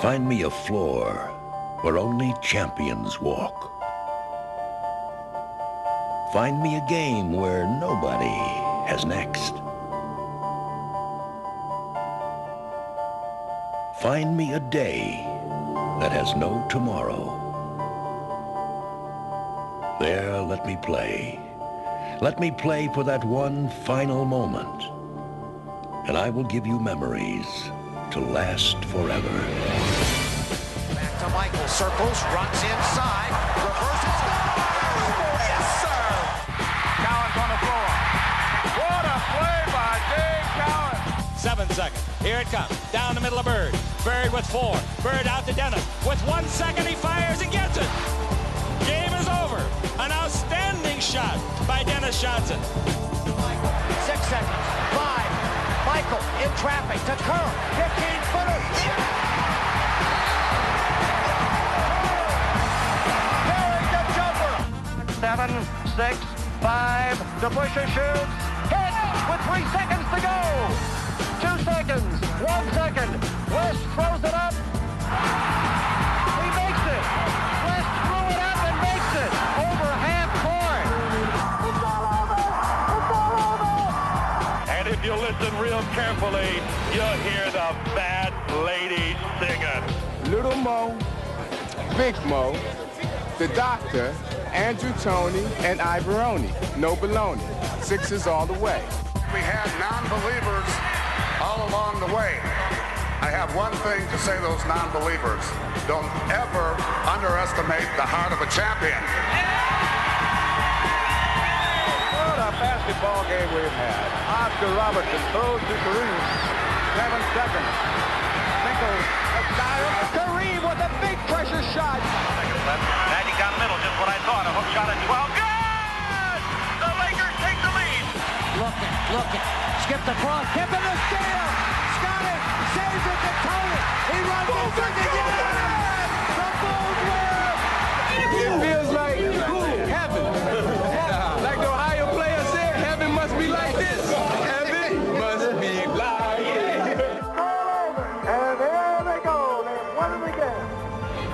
Find me a floor where only champions walk. Find me a game where nobody has next. Find me a day that has no tomorrow. There, let me play. Let me play for that one final moment. And I will give you memories to last forever. Back to Michael, circles, runs inside, reverses, scores! Yes, sir! Cowan's on the floor. What a play by Dave Cowan. 7 seconds. Here it comes. Down the middle of Bird. Bird with 4. Bird out to Dennis. With 1 second, he fires and gets it. Game is over. An outstanding shot by Dennis Johnson. 6 seconds. 5. Michael in traffic to Kerr. 15-footer. Carrying the jumper. 7, 6, 5. DeBusschere shoots. Hit with 3 seconds to go. 2 seconds. 1 second. West throws it up. He makes it. West threw it up and makes it. Over half court. It's all over. It's all over. And if you listen real carefully, you'll hear the bad lady singing. Little Mo, Big Mo, the Doctor, Andrew Toney, and Ivoroni. No baloney. Sixes all the way. We had non-believers all along the way. I have one thing to say to those non-believers. Don't ever underestimate the heart of a champion. What a basketball game we've had. Oscar Robertson throws to Kareem. 7 seconds. Nichols, a style. Kareem with a big pressure shot. Seconds left. Magic down the middle, just what I thought. A hook shot at 12. Good! The Lakers take the lead. Looking. Skipped across. Tip in the steal. Got it. Saves it to Tony. He runs it back again. The Bulls win. It feels like heaven. Like the Ohio player said, heaven must be like this. Heaven must be like this. And there they go. They won it again.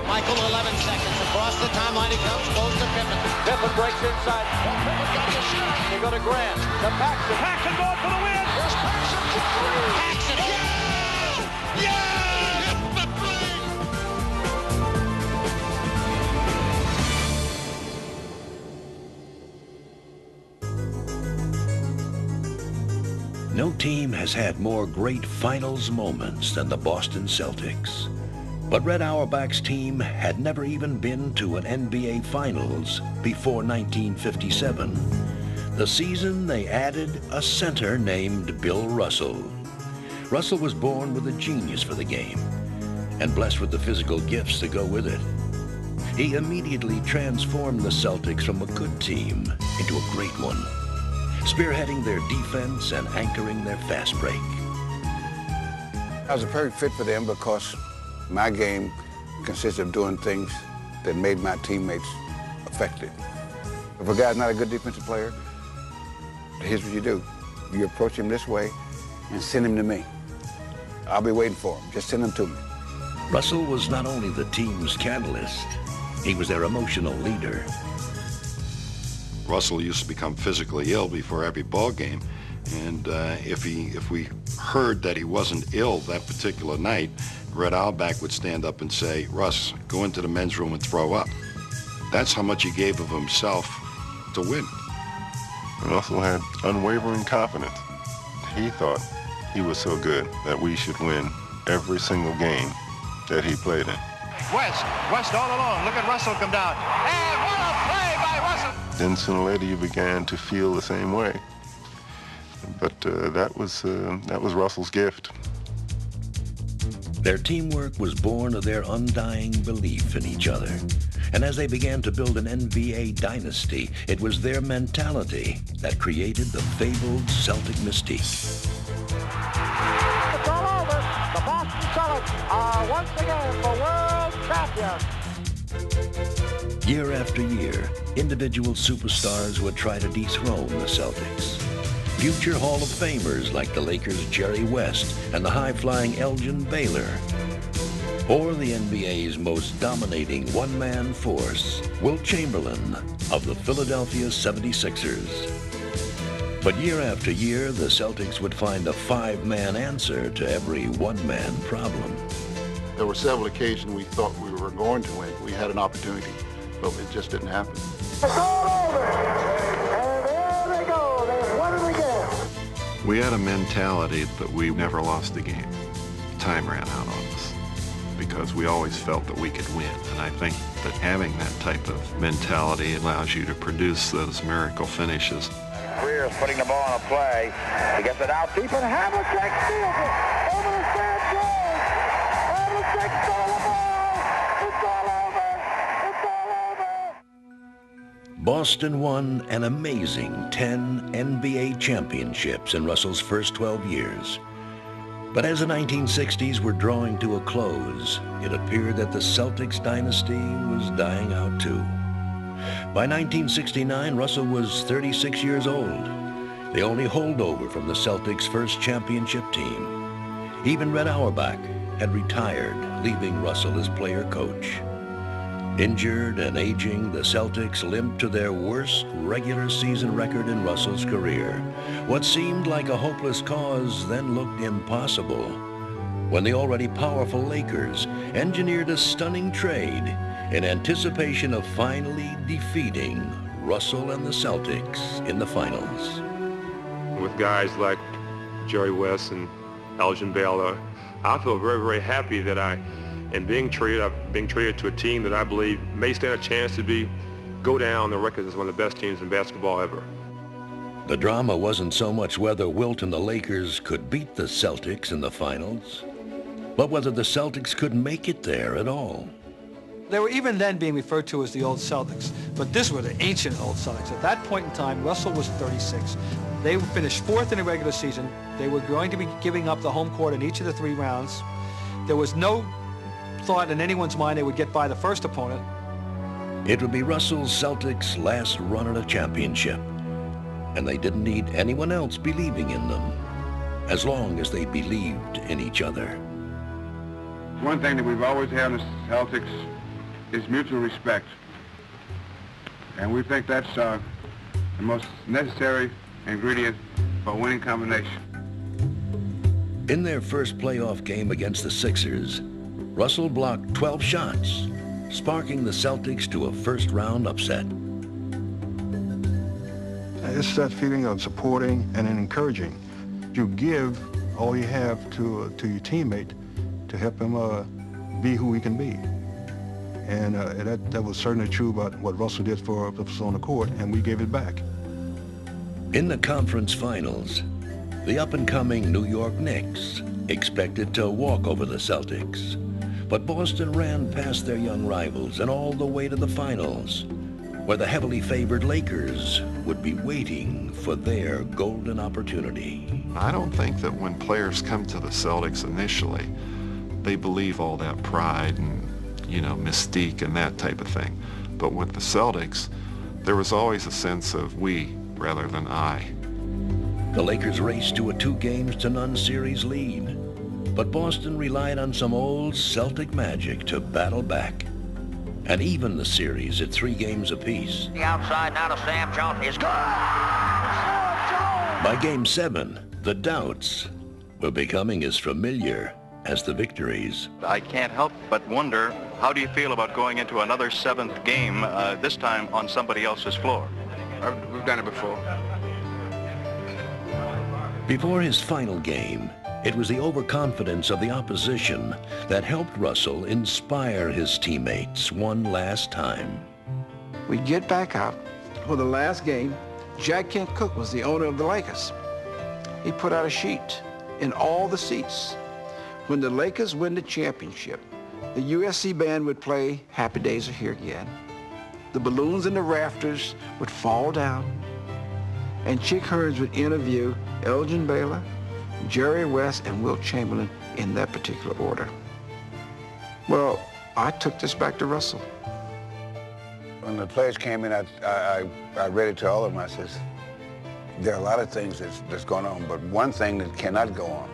Michael, 11 seconds. Across the timeline he comes. Goes to Pippen. Pippen breaks inside. Pippen got the shot. They go to Grant. To Paxson. Paxson goes for the win. Here's Paxson. Paxson. Yeah! Yeah! Hit the three. No team has had more great finals moments than the Boston Celtics. But Red Auerbach's team had never even been to an NBA Finals before 1957. The season they added a center named Bill Russell. Russell was born with a genius for the game and blessed with the physical gifts to go with it. He immediately transformed the Celtics from a good team into a great one, spearheading their defense and anchoring their fast break. I was a perfect fit for them because my game consists of doing things that made my teammates effective. If a guy's not a good defensive player, here's what you do. You approach him this way and send him to me. I'll be waiting for him. Just send him to me. Russell was not only the team's catalyst, he was their emotional leader. Russell used to become physically ill before every ball game, and if we heard that he wasn't ill that particular night, Red Auerbach would stand up and say, "Russ, go into the men's room and throw up." That's how much he gave of himself to win. Russell had unwavering confidence. He thought he was so good that we should win every single game that he played in. West all alone. Look at Russell come down. And what a play by Russell! Then sooner or later you began to feel the same way. But that was Russell's gift. Their teamwork was born of their undying belief in each other. And as they began to build an NBA dynasty, it was their mentality that created the fabled Celtic mystique. It's all over. The Boston Celtics are once again the world champions. Year after year, individual superstars would try to dethrone the Celtics. Future Hall of Famers like the Lakers' Jerry West and the high-flying Elgin Baylor. or the NBA's most dominating one-man force, Wilt Chamberlain of the Philadelphia 76ers. But year after year, the Celtics would find a five-man answer to every one-man problem. There were several occasions we thought we were going to win. We had an opportunity, but it just didn't happen. It's all over. And there they go. They won it again. We had a mentality that we never lost a game. Time ran out on us because we always felt that we could win. And I think that having that type of mentality allows you to produce those miracle finishes. Greer's putting the ball on a play. He gets it out deep, and Havlicek steals it. Over the stand goes. Havlicek stole the ball. It's all over. It's all over. Boston won an amazing 10 NBA championships in Russell's first 12 years. But as the 1960s were drawing to a close, it appeared that the Celtics dynasty was dying out too. By 1969, Russell was 36 years old, the only holdover from the Celtics' first championship team. Even Red Auerbach had retired, leaving Russell as player-coach. Injured and aging, the Celtics limped to their worst regular season record in Russell's career. What seemed like a hopeless cause then looked impossible when the already powerful Lakers engineered a stunning trade in anticipation of finally defeating Russell and the Celtics in the finals. With guys like Jerry West and Elgin Baylor, I feel very, very happy that I'm being traded to a team that I believe may stand a chance to go down the record as one of the best teams in basketball ever. The drama wasn't so much whether Wilt and the Lakers could beat the Celtics in the finals, but whether the Celtics could make it there at all. They were even then being referred to as the old Celtics, but this were the ancient old Celtics. At that point in time, Russell was 36. They finished fourth in the regular season. They were going to be giving up the home court in each of the 3 rounds. There was no thought in anyone's mind they would get by the first opponent. It would be Russell's Celtics' last run at a championship, and they didn't need anyone else believing in them, as long as they believed in each other. One thing that we've always had in the Celtics is mutual respect. And we think that's the most necessary ingredient for a winning combination. In their first playoff game against the Sixers, Russell blocked 12 shots, sparking the Celtics to a first-round upset. It's that feeling of supporting and encouraging. You give all you have to your teammate to help him be who he can be. And that was certainly true about what Russell did for us on the court, and we gave it back. In the conference finals, the up-and-coming New York Knicks expected to walk over the Celtics. But Boston ran past their young rivals and all the way to the finals, where the heavily favored Lakers would be waiting for their golden opportunity. I don't think that when players come to the Celtics initially, they believe all that pride and, mystique and that type of thing. But with the Celtics, there was always a sense of we rather than I. The Lakers raced to a 2-0 series lead, but Boston relied on some old Celtic magic to battle back and even the series at 3 games apiece. The outside now to Sam Jones is good. By Game 7, the doubts were becoming as familiar as the victories. I can't help but wonder, how do you feel about going into another 7th game, this time on somebody else's floor? We've done it before. Before his final game, it was the overconfidence of the opposition that helped Russell inspire his teammates one last time. We get back out for the last game. Jack Kent Cooke was the owner of the Lakers. He put out a sheet in all the seats. When the Lakers win the championship, the USC band would play Happy Days Are Here Again. The balloons in the rafters would fall down, and Chick Hearns would interview Elgin Baylor, Jerry West, and Wilt Chamberlain in that particular order. Well, I took this back to Russell. When the players came in, I read it to all of them. I says, there are a lot of things that's going on, but one thing that cannot go on